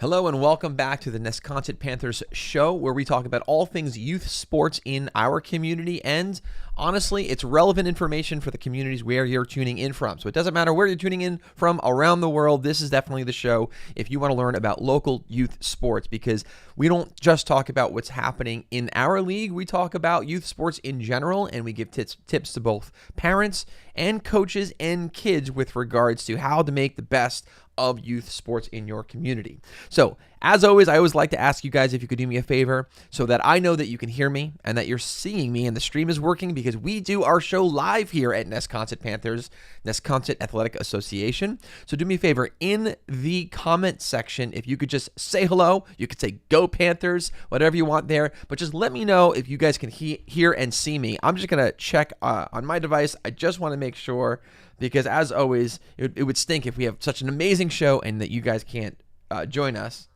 Hello and welcome back to the Nesconset Panthers show, where we talk about all things youth sports in our community, and honestly, it's relevant information for the communities where you're tuning in from. So it doesn't matter where you're tuning in from around the world, this is definitely the show if you want to learn about local youth sports, because we don't just talk about what's happening in our league, we talk about youth sports in general, and we give tips to both parents and coaches and kids with regards to how to make the best of youth sports in your community. So, as always, I always like to ask you guys if you could do me a favor so that I know that you can hear me and that you're seeing me and the stream is working, because we do our show live here at Nesconset Panthers, Nesconset Athletic Association. So do me a favor, in the comment section, if you could just say hello, you could say go Panthers, whatever you want there, but just let me know if you guys can hear and see me. I'm just going to check on my device. I just want to make sure, because as always, it would stink if we have such an amazing show and that you guys can't join us.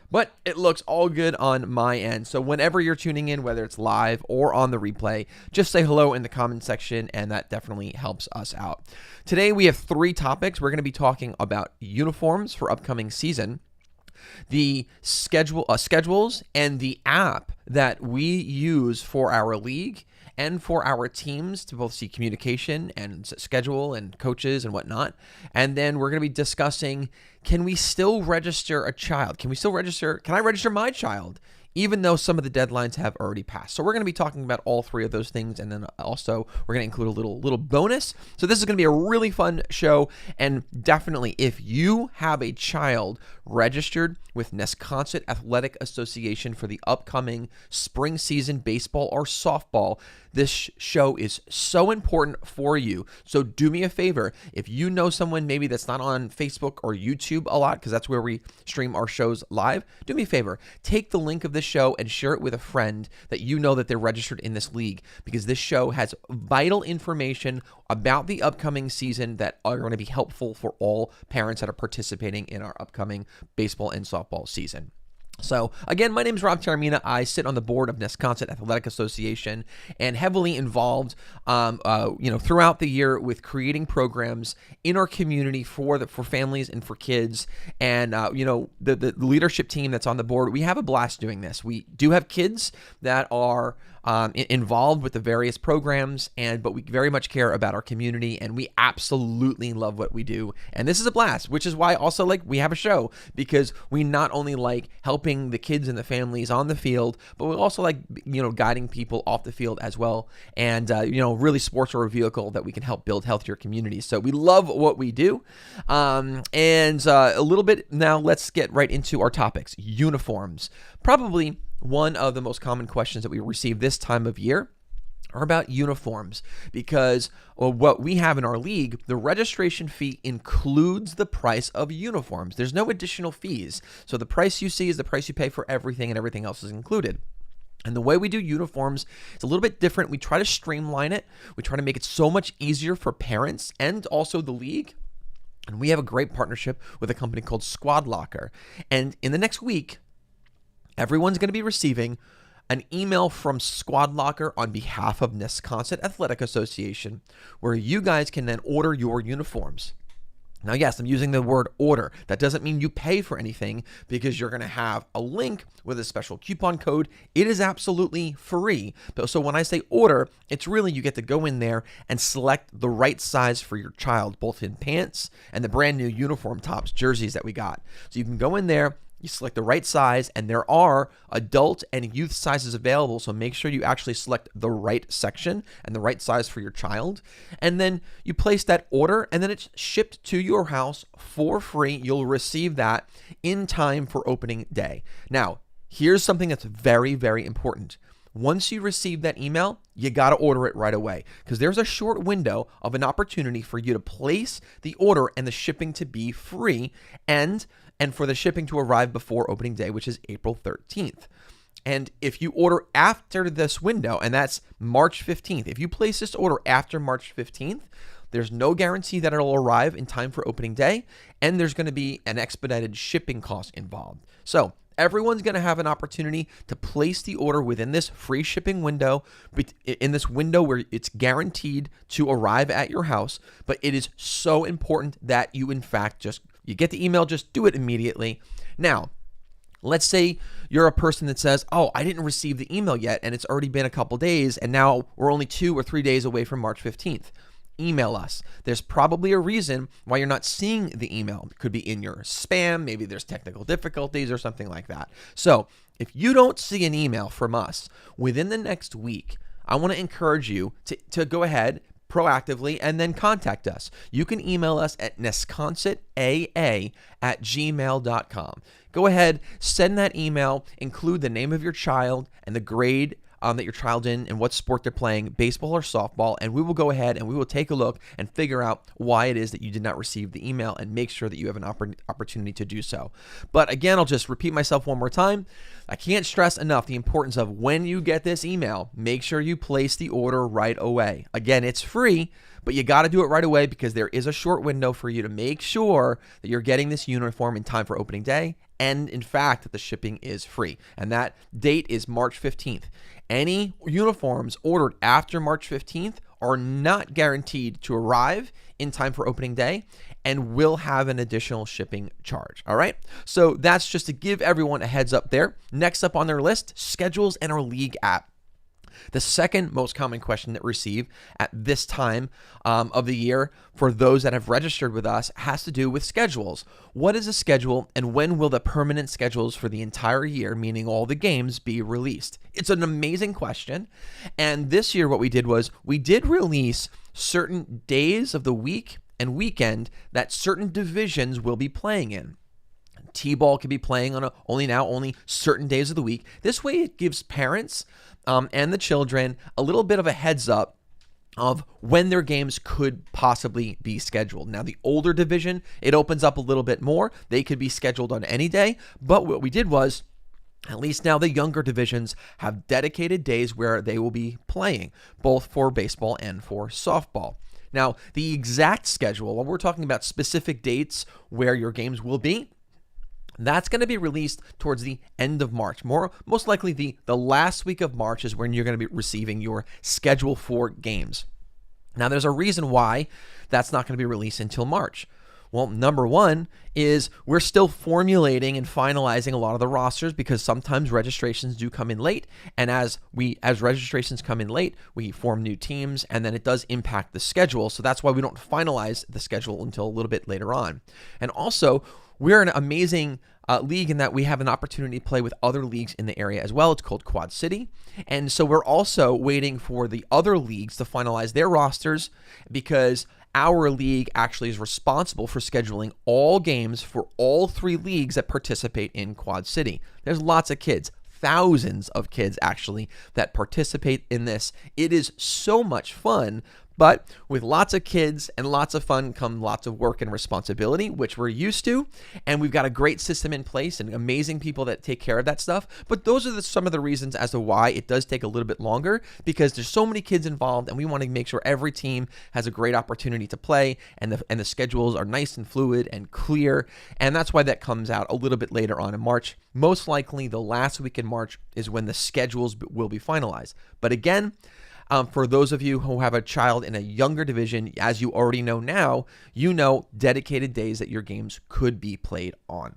But it looks all good on my end. So whenever you're tuning in, whether it's live or on the replay, just say hello in the comment section, and that definitely helps us out. Today we have 3 topics. We're going to be talking about uniforms for upcoming season, the schedules, and the app that we use for our league and for our teams to both see communication and schedule and coaches and whatnot. And then we're going to be discussing, can we still register a child? Can I register my child, even though some of the deadlines have already passed? So we're going to be talking about all 3 of those things, and then also we're going to include a little bonus. So this is going to be a really fun show, and definitely if you have a child registered with Nesconset Athletic Association for the upcoming spring season baseball or softball, this show is so important for you. So do me a favor, if you know someone maybe that's not on Facebook or YouTube a lot, because that's where we stream our shows live, do me a favor, take the link of this show and share it with a friend that you know that they're registered in this league, because this show has vital information about the upcoming season that are going to be helpful for all parents that are participating in our upcoming baseball and softball season. So again, my name is Rob Taramina. I sit on the board of Nesconset Athletic Association and heavily involved, throughout the year with creating programs in our community for families and for kids. And the leadership team that's on the board, we have a blast doing this. We do have kids that are involved with the various programs, but we very much care about our community, and we absolutely love what we do. And this is a blast, which is why also we have a show, because we not only like helping the kids and the families on the field, but we also like guiding people off the field as well. And really, sports are a vehicle that we can help build healthier communities. So we love what we do. And a little bit now, let's get right into our topics. Uniforms. Probably one of the most common questions that we receive this time of year are about uniforms, because what we have in our league, the registration fee includes the price of uniforms. There's no additional fees. So the price you see is the price you pay for everything, and everything else is included. And the way we do uniforms is a little bit different. We try to streamline it. We try to make it so much easier for parents and also the league. And we have a great partnership with a company called Squad Locker. And in the next week, everyone's going to be receiving an email from Squad Locker on behalf of Nesconset Athletic Association, where you guys can then order your uniforms. Now, yes, I'm using the word order. That doesn't mean you pay for anything, because you're going to have a link with a special coupon code. It is absolutely free. So when I say order, it's really you get to go in there and select the right size for your child, both in pants and the brand new uniform tops, jerseys that we got. So you can go in there, you select the right size, and there are adult and youth sizes available, so make sure you actually select the right section and the right size for your child. And then you place that order, and then it's shipped to your house for free. You'll receive that in time for opening day. Now, here's something that's very, very important. Once you receive that email, you got to order it right away, because there's a short window of an opportunity for you to place the order and the shipping to be free, and for the shipping to arrive before opening day, which is April 13th. And if you order after this window, and that's March 15th, if you place this order after March 15th, there's no guarantee that it'll arrive in time for opening day, and there's going to be an expedited shipping cost involved. So everyone's going to have an opportunity to place the order within this free shipping window, in this window where it's guaranteed to arrive at your house. But it is so important that you, in fact, you get the email, just do it immediately. Now, Let's say you're a person that says, oh, I didn't receive the email yet, and it's already been a couple days, and now we're only 2 or 3 days away from March 15th. Email us. There's probably a reason why you're not seeing the email. It could be in your spam. Maybe there's technical difficulties or something like that. So if you don't see an email from us within the next week, I want to encourage you to go ahead proactively and then contact us. You can email us at nesconsetaa@gmail.com. Go ahead, send that email, include the name of your child and the grade that your child's in and what sport they're playing, baseball or softball, and we will go ahead and we will take a look and figure out why it is that you did not receive the email and make sure that you have an opportunity to do so. But again, I'll just repeat myself one more time. I can't stress enough the importance of when you get this email, make sure you place the order right away. Again, it's free, but you got to do it right away because there is a short window for you to make sure that you're getting this uniform in time for opening day, and in fact, that the shipping is free. And that date is March 15th. Any uniforms ordered after March 15th are not guaranteed to arrive in time for opening day and will have an additional shipping charge. All right. So that's just to give everyone a heads up there. Next up on their list, schedules and our league app. The second most common question that we receive at this time of the year for those that have registered with us has to do with schedules. What is a schedule and when will the permanent schedules for the entire year, meaning all the games, be released? It's an amazing question. And this year what we did was we did release certain days of the week and weekend that certain divisions will be playing in. T-ball can be playing on only certain days of the week. This way it gives parents and the children a little bit of a heads up of when their games could possibly be scheduled. Now, the older division, it opens up a little bit more. They could be scheduled on any day. But what we did was, at least now the younger divisions have dedicated days where they will be playing, both for baseball and for softball. Now, the exact schedule, when we're talking about specific dates where your games will be, that's going to be released towards the end of March. Most likely the last week of March is when you're going to be receiving your schedule for games. Now, there's a reason why that's not going to be released until March. Well, number one is we're still formulating and finalizing a lot of the rosters because sometimes registrations do come in late. And as registrations come in late, we form new teams and then it does impact the schedule. So that's why we don't finalize the schedule until a little bit later on. And also, we're an amazing league in that we have an opportunity to play with other leagues in the area as well. It's called Quad City. And so we're also waiting for the other leagues to finalize their rosters because our league actually is responsible for scheduling all games for all 3 leagues that participate in Quad City. There's lots of kids. Thousands of kids actually that participate in this. It is so much fun. But with lots of kids and lots of fun come lots of work and responsibility, which we're used to. And we've got a great system in place and amazing people that take care of that stuff. But those are some of the reasons as to why it does take a little bit longer, because there's so many kids involved and we want to make sure every team has a great opportunity to play and the schedules are nice and fluid and clear. And that's why that comes out a little bit later on in March. Most likely the last week in March is when the schedules will be finalized. But again, for those of you who have a child in a younger division, as you already know now, you know dedicated days that your games could be played on.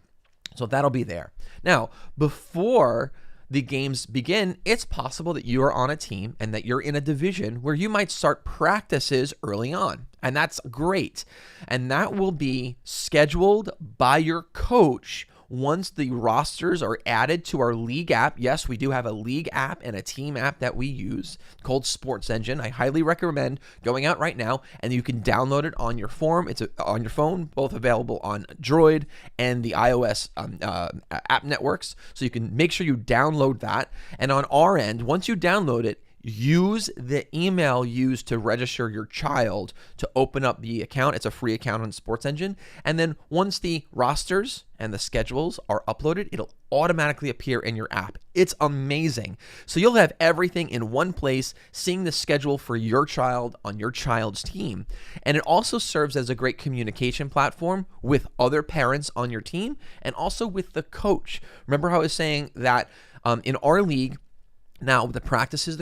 So that'll be there. Now, before the games begin, it's possible that you are on a team and that you're in a division where you might start practices early on. And that's great. And that will be scheduled by your coach once the rosters are added to our league app. Yes, we do have a league app and a team app that we use called Sports Engine. I highly recommend going out right now and you can download it on your phone. It's on your phone, both available on Droid and the iOS app networks. So you can make sure you download that. And on our end, once you download it, use the email used to register your child to open up the account. It's a free account on Sports Engine. And then once the rosters and the schedules are uploaded, it'll automatically appear in your app. It's amazing. So you'll have everything in one place, seeing the schedule for your child on your child's team. And it also serves as a great communication platform with other parents on your team and also with the coach. Remember how I was saying that in our league, now, the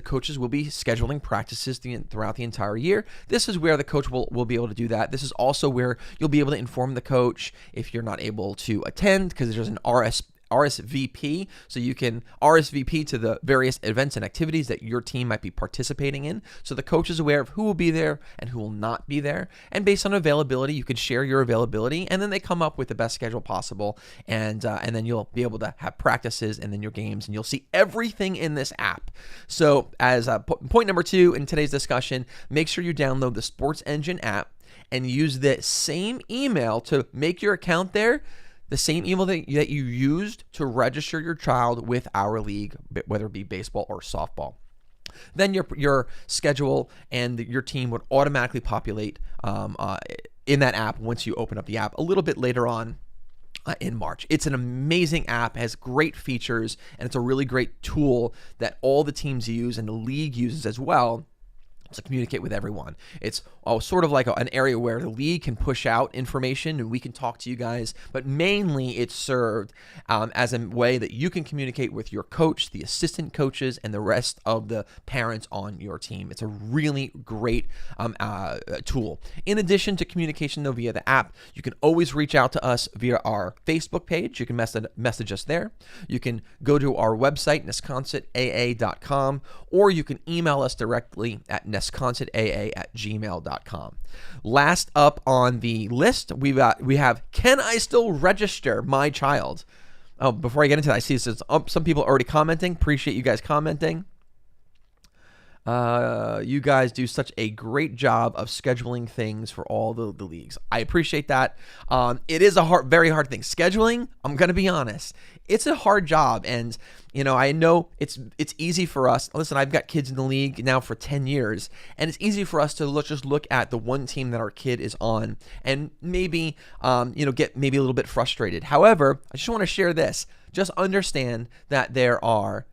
coaches will be scheduling practices throughout the entire year. This is where the coach will be able to do that. This is also where you'll be able to inform the coach if you're not able to attend, because there's an RSVP, so you can RSVP to the various events and activities that your team might be participating in. So the coach is aware of who will be there and who will not be there. And based on availability, you can share your availability, and then they come up with the best schedule possible. And then you'll be able to have practices and then your games, and you'll see everything in this app. So as point number 2 in today's discussion, make sure you download the Sports Engine app and use the same email to make your account there, the same email that you used to register your child with our league, whether it be baseball or softball. Then your schedule and your team would automatically populate in that app once you open up the app a little bit later on in March. It's an amazing app, has great features, and it's a really great tool that all the teams use and the league uses as well to communicate with everyone. It's sort of like an area where the league can push out information and we can talk to you guys, but mainly it's served as a way that you can communicate with your coach, the assistant coaches, and the rest of the parents on your team. It's a really great tool. In addition to communication though via the app, you can always reach out to us via our Facebook page. You can message us there. You can go to our website, nesconsetaa.com, or you can email us directly at nesconsetaa@gmail.com. Last up on the list, we have, can I still register my child? Oh, before I get into that, I see some people already commenting. Appreciate you guys commenting. You guys do such a great job of scheduling things for all the leagues. I appreciate that. It is a very hard thing. Scheduling, I'm going to be honest, it's a hard job. And, I know it's easy for us. Listen, I've got kids in the league now for 10 years, and it's easy for us to just look at the one team that our kid is on and maybe, get maybe a little bit frustrated. However, I just want to share this. Just understand that there are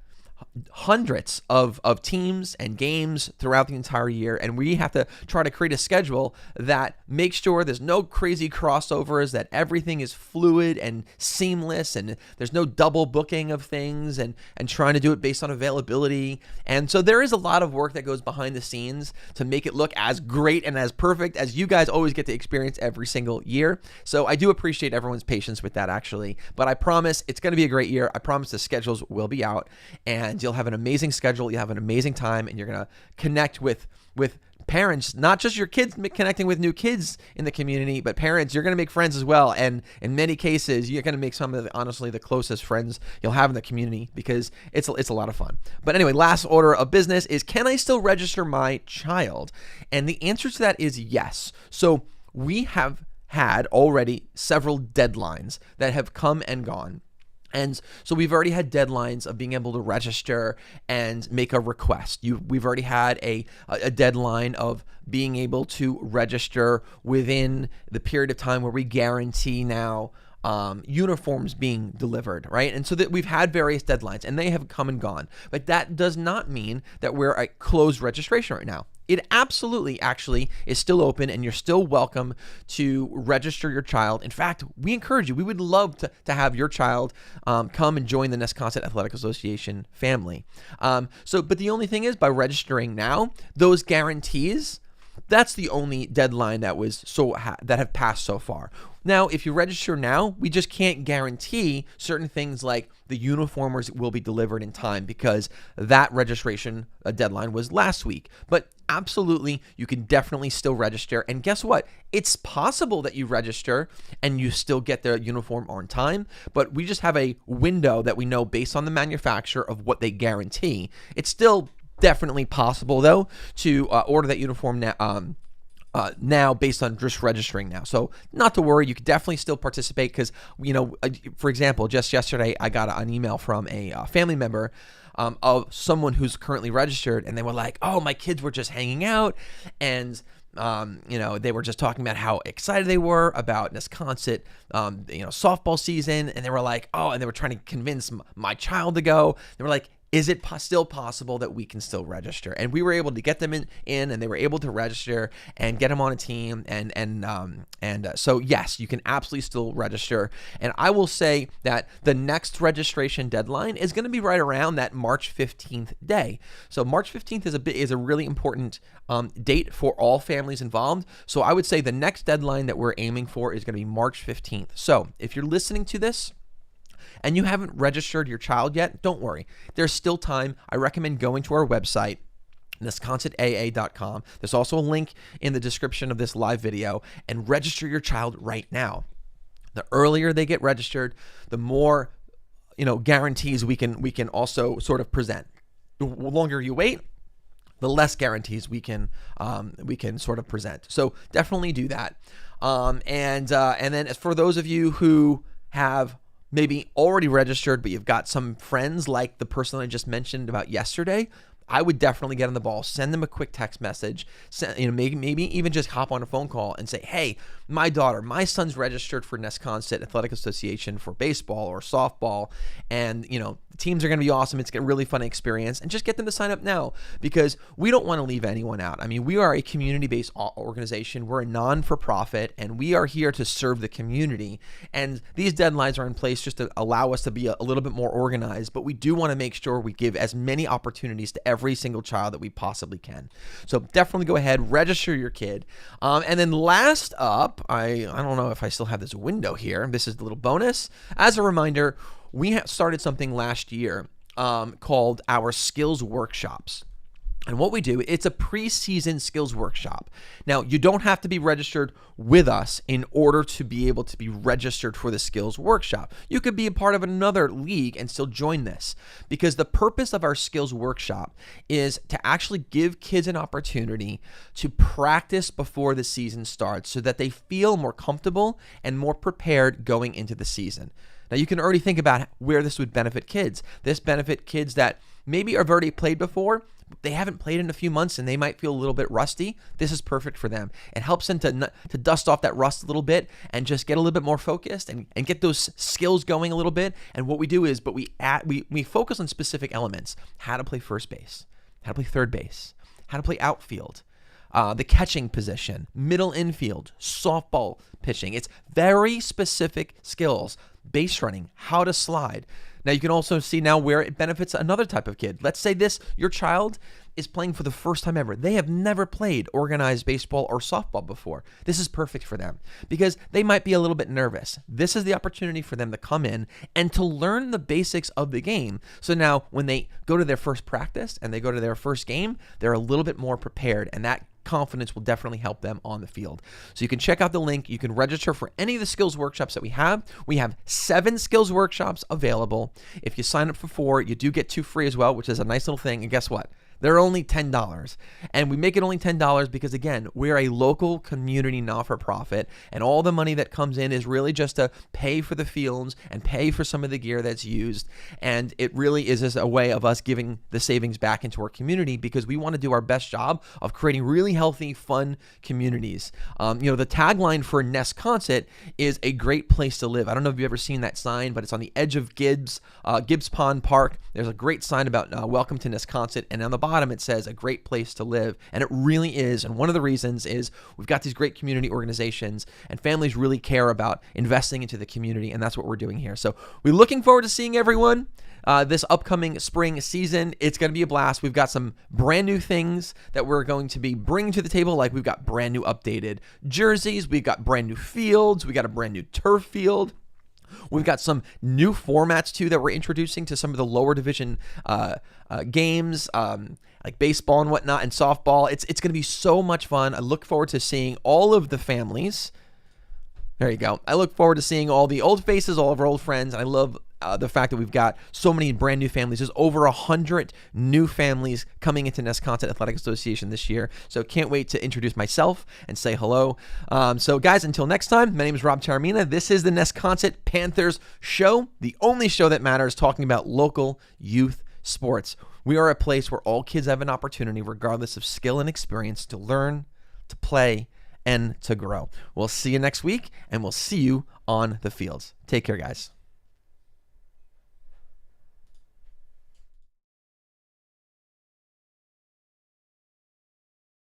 hundreds of teams and games throughout the entire year, and we have to try to create a schedule that makes sure there's no crazy crossovers, that everything is fluid and seamless, and there's no double booking of things, and trying to do it based on availability. And so there is a lot of work that goes behind the scenes to make it look as great and as perfect as you guys always get to experience every single year. So I do appreciate everyone's patience with that, actually, but I promise it's going to be a great year. I promise the schedules will be out, and you'll have an amazing schedule, you have an amazing time, and you're going to connect with parents, not just your kids connecting with new kids in the community, but parents, you're going to make friends as well. And in many cases, you're going to make some of honestly the closest friends you'll have in the community, because it's a lot of fun. But anyway, last order of business is, can I still register my child? And the answer to that is yes. So we have had already several deadlines that have come and gone. And so we've already had deadlines of being able to register and make a request. We've already had a deadline of being able to register within the period of time where we guarantee now uniforms being delivered, right? And so that we've had various deadlines, and they have come and gone. But that does not mean that we're at closed registration right now. It absolutely actually is still open, and you're still welcome to register your child. In fact, we encourage you. We would love to have your child come and join the Nesconset Athletic Association family. But the only thing is, by registering now, those guarantees, that's the only deadline that have passed so far. Now, if you register now, we just can't guarantee certain things like the uniforms will be delivered in time, because that registration deadline was last week. But absolutely, you can definitely still register. And guess what? It's possible that you register and you still get the uniform on time, but we just have a window that we know based on the manufacturer of what they guarantee. It's still definitely possible, though, to order that uniform now based on just registering now. So not to worry, you could definitely still participate, because, for example, just yesterday I got an email from a family member of someone who's currently registered, and they were like, oh, my kids were just hanging out, and they were just talking about how excited they were about Nesconset, softball season, and they were like, oh, and they were trying to convince my child to go. They were like, is it still possible that we can still register? And we were able to get them in, and they were able to register and get them on a team. So yes, you can absolutely still register. And I will say that the next registration deadline is going to be right around that March 15th day. So March 15th is a really important date for all families involved. So I would say the next deadline that we're aiming for is going to be March 15th. So if you're listening to this and you haven't registered your child yet, don't worry. There's still time. I recommend going to our website, nesconsetaa.com. There's also a link in the description of this live video, and register your child right now. The earlier they get registered, the more guarantees we can also sort of present. The longer you wait, the less guarantees we can sort of present. So definitely do that. And then as for those of you who have maybe already registered, but you've got some friends like the person I just mentioned about yesterday, I would definitely get on the ball. Send them a quick text message. Maybe even just hop on a phone call and say, hey, my son's registered for Nesconset Athletic Association for baseball or softball, and the teams are going to be awesome. It's a really fun experience, and just get them to sign up now, because we don't want to leave anyone out. I mean, we are a community-based organization. We're a non-for-profit, and we are here to serve the community, and these deadlines are in place just to allow us to be a little bit more organized, but we do want to make sure we give as many opportunities to every single child that we possibly can. So definitely go ahead, register your kid. And then last up, I don't know if I still have this window here. This is the little bonus. As a reminder, we started something last year called our skills workshops. And what we do, it's a preseason skills workshop. Now, you don't have to be registered with us in order to be able to be registered for the skills workshop. You could be a part of another league and still join this, because the purpose of our skills workshop is to actually give kids an opportunity to practice before the season starts so that they feel more comfortable and more prepared going into the season. Now, you can already think about where this would benefit kids. This benefit kids that maybe have already played before, they haven't played in a few months, and they might feel a little bit rusty. This is perfect for them. It helps them to dust off that rust a little bit and just get a little bit more focused and get those skills going a little bit. And what we do is, we focus on specific elements: how to play first base, how to play third base, how to play outfield, the catching position, middle infield, softball pitching. It's very specific skills. Base running, how to slide. Now, you can also see now where it benefits another type of kid. Let's say your child is playing for the first time ever. They have never played organized baseball or softball before. This is perfect for them because they might be a little bit nervous. This is the opportunity for them to come in and to learn the basics of the game. So now when they go to their first practice and they go to their first game, they're a little bit more prepared, and that confidence will definitely help them on the field. So you can check out the link. You can register for any of the skills workshops that we have. We have 7 skills workshops available. If you sign up for 4, you do get 2 free as well, which is a nice little thing. And guess what? They're only $10. And we make it only $10 because, again, we're a local community not-for-profit, and all the money that comes in is really just to pay for the fields and pay for some of the gear that's used. And it really is just a way of us giving the savings back into our community, because we want to do our best job of creating really healthy, fun communities. The tagline for Nesconset is a great place to live. I don't know if you've ever seen that sign, but it's on the edge of Gibbs Pond Park. There's a great sign about welcome to Nesconset, and on the bottom it says a great place to live, and it really is. And one of the reasons is we've got these great community organizations, and families really care about investing into the community, and that's what we're doing here. So we're looking forward to seeing everyone this upcoming spring season. It's going to be a blast. We've got some brand new things that we're going to be bringing to the table, like we've got brand new updated jerseys, we've got brand new fields, we got a brand new turf field. We've got some new formats, too, that we're introducing to some of the lower division games, like baseball and whatnot, and softball. It's going to be so much fun. I look forward to seeing all of the families. There you go. I look forward to seeing all the old faces, all of our old friends. And I love the fact that we've got so many brand new families. There's over 100 new families coming into Nesconset Athletic Association this year. So can't wait to introduce myself and say hello. So guys, until next time, my name is Rob Taramina. This is the Nesconset Panthers show, the only show that matters, talking about local youth sports. We are a place where all kids have an opportunity, regardless of skill and experience, to learn, to play, and to grow. We'll see you next week, and we'll see you on the fields. Take care, guys.